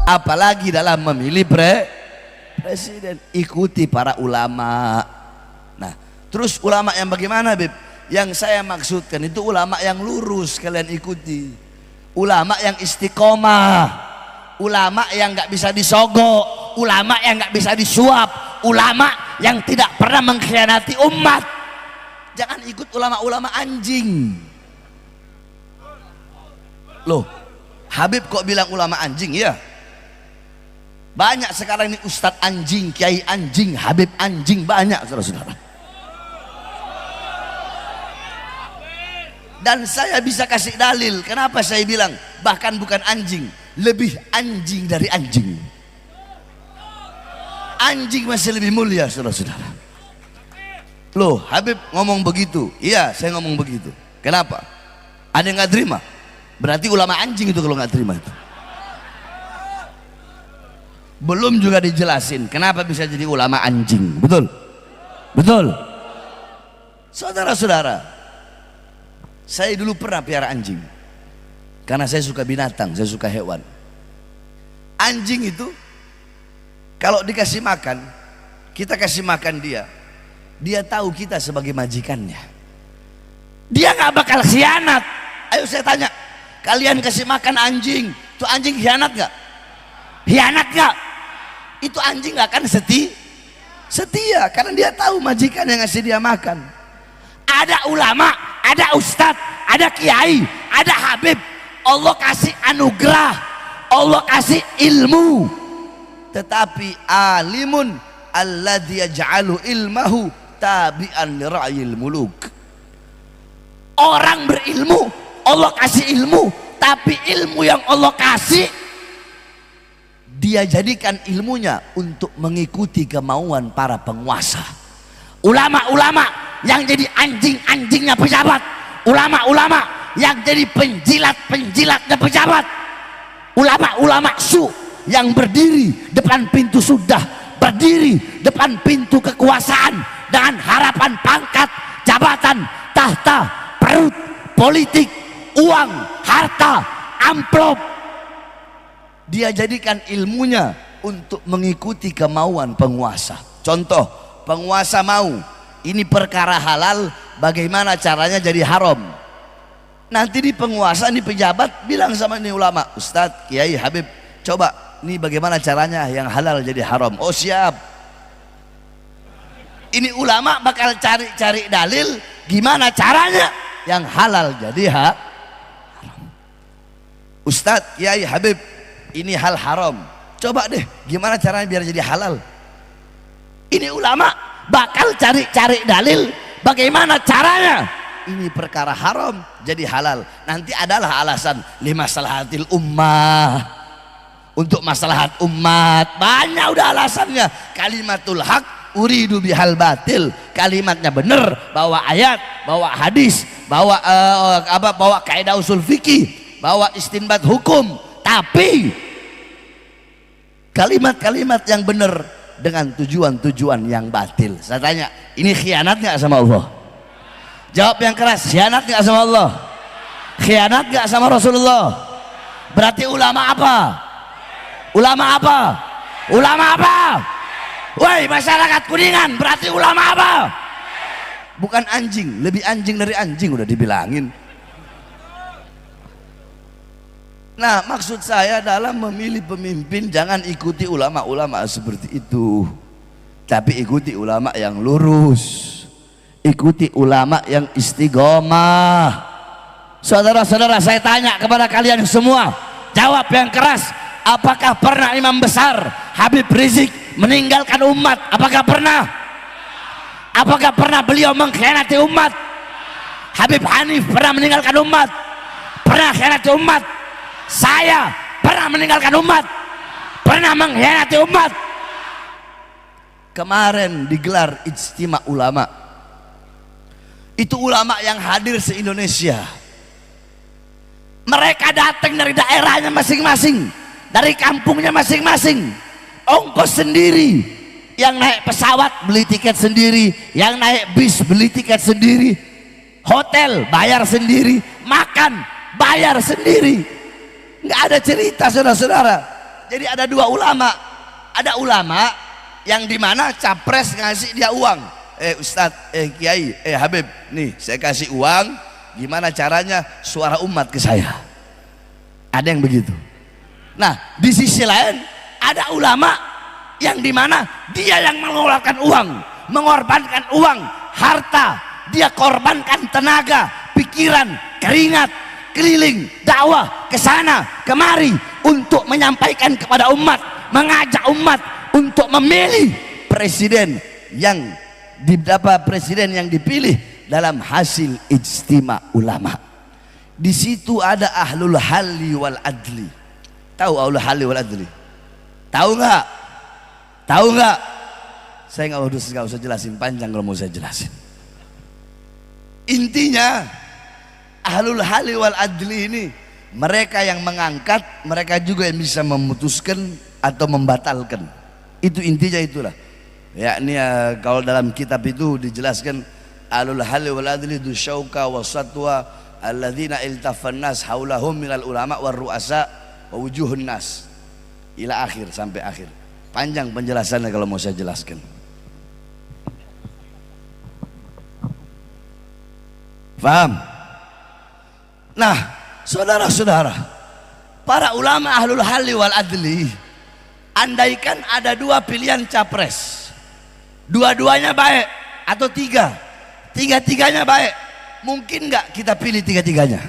Apalagi dalam memilih presiden, ikuti para ulama. Nah, terus ulama yang bagaimana, Beb? Yang saya maksudkan itu ulama yang lurus, kalian ikuti. Ulama yang istiqomah, ulama yang nggak bisa disogok, ulama yang nggak bisa disuap, ulama yang tidak pernah mengkhianati umat. Jangan ikut ulama-ulama anjing. Loh, Habib kok bilang ulama anjing? Ya, banyak sekarang ini ustadz anjing, kiai anjing, Habib anjing, banyak saudara-saudara. Dan saya bisa kasih dalil kenapa saya bilang bahkan bukan anjing, lebih anjing dari anjing. Anjing masih lebih mulia saudara-saudara. Loh, Habib ngomong begitu? Iya, saya ngomong begitu. Kenapa? Ada yang nggak terima? Berarti ulama anjing itu kalau nggak terima itu. Belum juga dijelasin kenapa bisa jadi ulama anjing. Betul? Betul? Saudara-saudara, saya dulu pernah piara anjing karena saya suka binatang, saya suka hewan. Anjing itu kalau dikasih makan, kita kasih makan dia, dia tahu kita sebagai majikannya, dia nggak bakal khianat. Ayo saya tanya, kalian kasih makan anjing, itu anjing khianat nggak? Khianat nggak? Itu anjing nggak akan setia karena dia tahu majikan yang ngasih dia makan. Ada ulama, ada ustadz, ada kiai, ada habib, Allah kasih anugerah, Allah kasih ilmu, tetapi alimun alladzi yaj'alu ilmahu tabi'an li ra'yil muluk. Orang berilmu, Allah kasih ilmu, tapi ilmu yang Allah kasih dia jadikan ilmunya untuk mengikuti kemauan para penguasa. Ulama-ulama yang jadi anjing-anjingnya pejabat, ulama-ulama yang jadi penjilat-penjilatnya pejabat, ulama-ulama su yang berdiri depan pintu sudah, berdiri depan pintu kekuasaan dengan harapan pangkat, jabatan, tahta, perut, politik, uang, harta, amplop. Dia jadikan ilmunya untuk mengikuti kemauan penguasa. Contoh, penguasa mau ini perkara halal, bagaimana caranya jadi haram. Nanti di penguasa, ini pejabat bilang sama ini ulama, ustadz, kiai, habib, coba ini bagaimana caranya yang halal jadi haram. Oh siap. Ini ulama bakal cari-cari dalil gimana caranya yang halal jadi haram. Ustadz, kiai, habib, ini hal haram, coba deh gimana caranya biar jadi halal. Ini ulama bakal cari-cari dalil bagaimana caranya ini perkara haram jadi halal. Nanti adalah alasan limaslahatil ummah, untuk maslahat umat. Banyak udah alasannya. Kalimatul haq uridu bihal batil, kalimatnya benar, bawa ayat, bawa hadis, bawa bawa kaidah usul fikih, bawa istinbat hukum, tapi kalimat-kalimat yang benar dengan tujuan-tujuan yang batil. Saya tanya, ini khianat nggak sama Allah? Jawab yang keras, khianat nggak sama Allah? Khianat nggak sama Rasulullah? Berarti ulama apa? Ulama apa? Ulama apa? Woi masyarakat Kuningan, berarti ulama apa? Bukan anjing, lebih anjing dari anjing udah dibilangin. Nah, maksud saya dalam memilih pemimpin jangan ikuti ulama-ulama seperti itu, tapi ikuti ulama yang lurus, ikuti ulama yang istiqomah. Saudara-saudara, saya tanya kepada kalian semua, jawab yang keras. Apakah pernah imam besar Habib Rizik meninggalkan umat? Apakah pernah? Apakah pernah beliau mengkhianati umat? Habib Hanif pernah meninggalkan umat? Pernah khianati umat? Saya pernah meninggalkan umat, pernah mengkhianati umat. Kemarin digelar ijtima ulama, itu ulama yang hadir se-Indonesia. Mereka datang dari daerahnya masing-masing, dari kampungnya masing-masing, ongkos sendiri. Yang naik pesawat beli tiket sendiri, yang naik bis beli tiket sendiri. hotel bayar sendiri, makan bayar sendiri, nggak ada cerita saudara-saudara. Jadi ada dua ulama, ada ulama yang dimana capres ngasih dia uang, Ustadz, Kiai, Habib, nih saya kasih uang, gimana caranya suara umat ke saya, ada yang begitu. Nah di sisi lain ada ulama yang dimana dia yang mengeluarkan uang, mengorbankan uang, harta, dia korbankan tenaga, pikiran, keringat, keliling dakwah ke sana kemari untuk menyampaikan kepada umat, mengajak umat untuk memilih presiden yang dipilih dalam hasil ijtima ulama. Di situ ada ahlul halli wal adli. Tahu ahlul halli wal adli? Tahu nggak? Tahu nggak? Saya nggak usah jelasin, panjang kalau mau saya jelasin. Intinya ahlul halli wal adli ini mereka yang mengangkat, mereka juga yang bisa memutuskan atau membatalkan. Itu intinya itulah. Yakni kalau dalam kitab itu dijelaskan ahlul halli wal adli du syauka wasatwa alladzina iltafan nas haulahum minal ulama war ru'asa wa wujuhun nas ila akhir, sampai akhir. Panjang penjelasannya kalau mau saya jelaskan. Paham? Nah, saudara-saudara, para ulama ahlul halli wal adli, andaikan ada dua pilihan capres, dua-duanya baik atau tiga-tiganya baik, mungkin nggak kita pilih tiga-tiganya?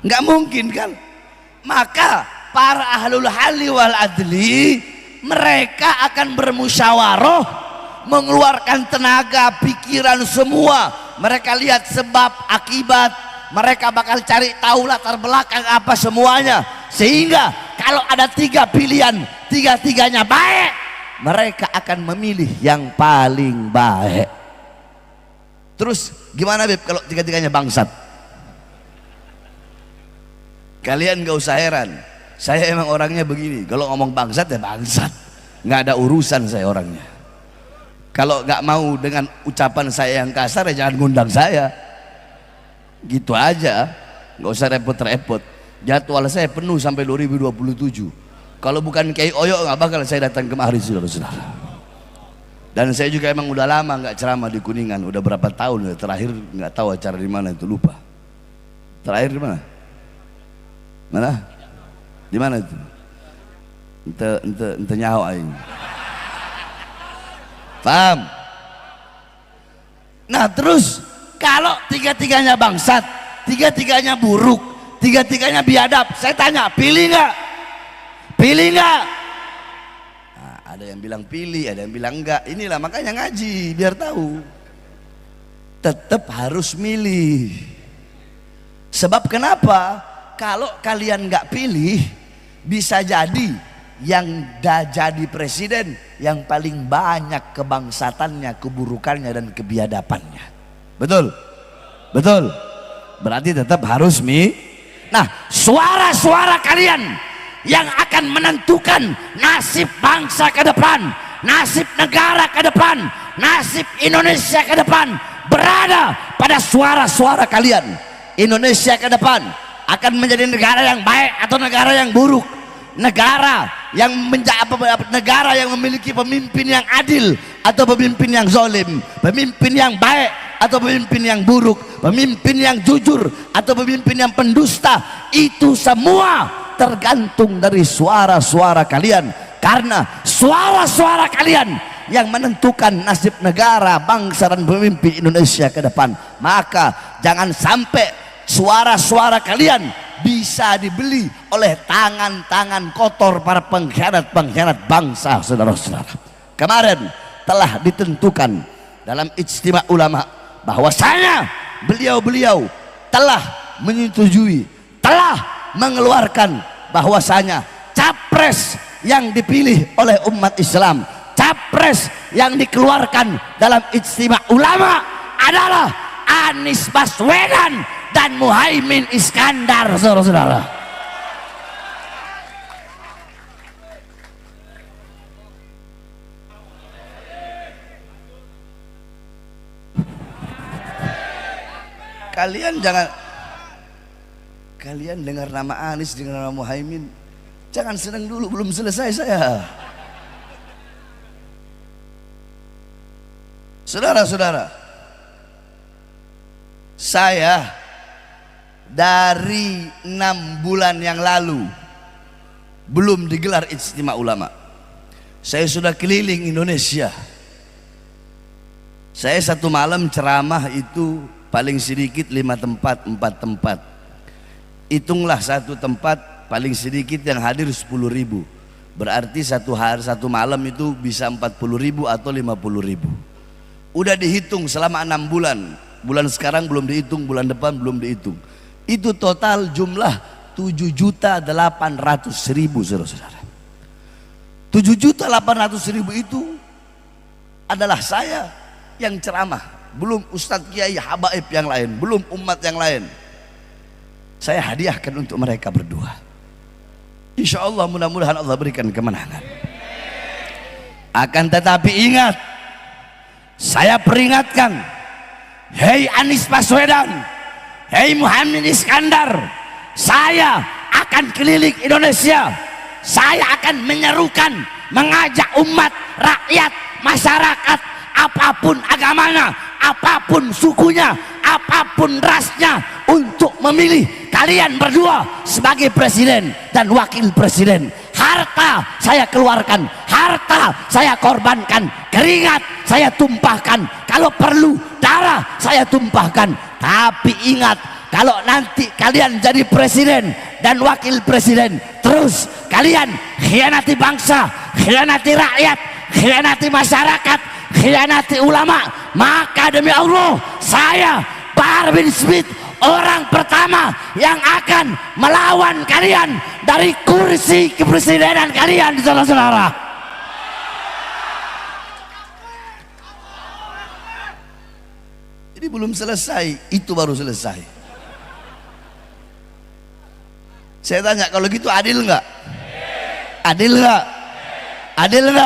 Nggak mungkin kan? Maka para ahlul halli wal adli mereka akan bermusyawarah, mengeluarkan tenaga, pikiran semua. Mereka lihat sebab akibat, mereka bakal cari tahu latar belakang apa semuanya, sehingga kalau ada tiga pilihan, tiga-tiganya baik, mereka akan memilih yang paling baik. Terus gimana Beb kalau tiga-tiganya bangsat? Kalian gak usah heran, saya emang orangnya begini, kalau ngomong bangsat ya bangsat, nggak ada urusan saya orangnya. Kalau nggak mau dengan ucapan saya yang kasar ya jangan ngundang saya, gitu aja, nggak usah repot-repot. Jadwal saya penuh sampai 2027. Kalau bukan Kiai Oyo nggak bakal saya datang kemari, saudara-saudara. Dan saya juga emang udah lama nggak ceramah di Kuningan, udah berapa tahun. Terakhir nggak tahu acara di mana itu, lupa. Terakhir di mana? Mana? Di mana itu? Ente nyawa aing. Paham? Nah terus kalau tiga-tiganya bangsat, tiga-tiganya buruk, tiga-tiganya biadab, saya tanya, pilih nggak? Pilih nggak? Nah, ada yang bilang pilih, ada yang bilang enggak. Inilah makanya ngaji biar tahu. Tetap harus milih. Sebab kenapa? Kalau kalian nggak pilih, bisa jadi yang jadi presiden yang paling banyak kebangsatannya, keburukannya dan kebiadabannya. Betul? Betul? Berarti tetap harus Nah, suara-suara kalian yang akan menentukan nasib bangsa ke depan, nasib negara ke depan, nasib Indonesia ke depan berada pada suara-suara kalian. Indonesia ke depan akan menjadi negara yang baik atau negara yang buruk, negara yang negara yang memiliki pemimpin yang adil atau pemimpin yang zalim, pemimpin yang baik atau pemimpin yang buruk, pemimpin yang jujur atau pemimpin yang pendusta. Itu semua tergantung dari suara-suara kalian, karena suara-suara kalian yang menentukan nasib negara, bangsa dan pemimpin Indonesia ke depan. Maka jangan sampai suara-suara kalian bisa dibeli oleh tangan-tangan kotor para pengkhianat-pengkhianat bangsa, saudara-saudara. Kemarin telah ditentukan dalam ijtima ulama bahwasanya beliau-beliau telah menyetujui, telah mengeluarkan bahwasanya capres yang dipilih oleh umat Islam, capres yang dikeluarkan dalam ijtima ulama adalah Anies Baswedan dan Muhaimin Iskandar, saudara-saudara. Kalian jangan, kalian dengar nama Anies, dengar nama Muhaimin, jangan senang dulu, belum selesai saya. Saudara-saudara, saya dari 6 bulan yang lalu belum digelar Ijtima Ulama, saya sudah keliling Indonesia. Saya satu malam ceramah itu paling sedikit 5 tempat, 4 tempat. Hitunglah satu tempat paling sedikit yang hadir 10.000. Berarti satu malam itu bisa 40.000 atau 50.000. Udah dihitung selama 6 bulan. Bulan sekarang belum dihitung, bulan depan belum dihitung. Itu total jumlah 7.800.000, saudara-saudara. 7.800.000 itu adalah saya yang ceramah, belum Ustadz Kiai Habaib yang lain, belum umat yang lain. Saya hadiahkan untuk mereka berdua. Insya Allah mudah-mudahan Allah berikan kemenangan. Akan tetapi ingat, saya peringatkan, hei Anies Baswedan, hei Muhaimin Iskandar, saya akan keliling Indonesia. Saya akan menyerukan, mengajak umat, rakyat, masyarakat, apapun agamanya, apapun sukunya, apapun rasnya, untuk memilih kalian berdua sebagai presiden dan wakil presiden. Harta saya keluarkan, harta saya korbankan, keringat saya tumpahkan, kalau perlu darah saya tumpahkan. Tapi ingat, kalau nanti kalian jadi presiden dan wakil presiden, terus kalian khianati bangsa, khianati rakyat, khianati masyarakat, khianati ulama, maka demi Allah, saya Bahar bin Smith, orang pertama yang akan melawan kalian dari kursi kepresidenan kalian, saudara-saudara. Jadi belum selesai, itu baru selesai. Saya tanya, kalau gitu adil nggak? Adil nggak? Adil nggak?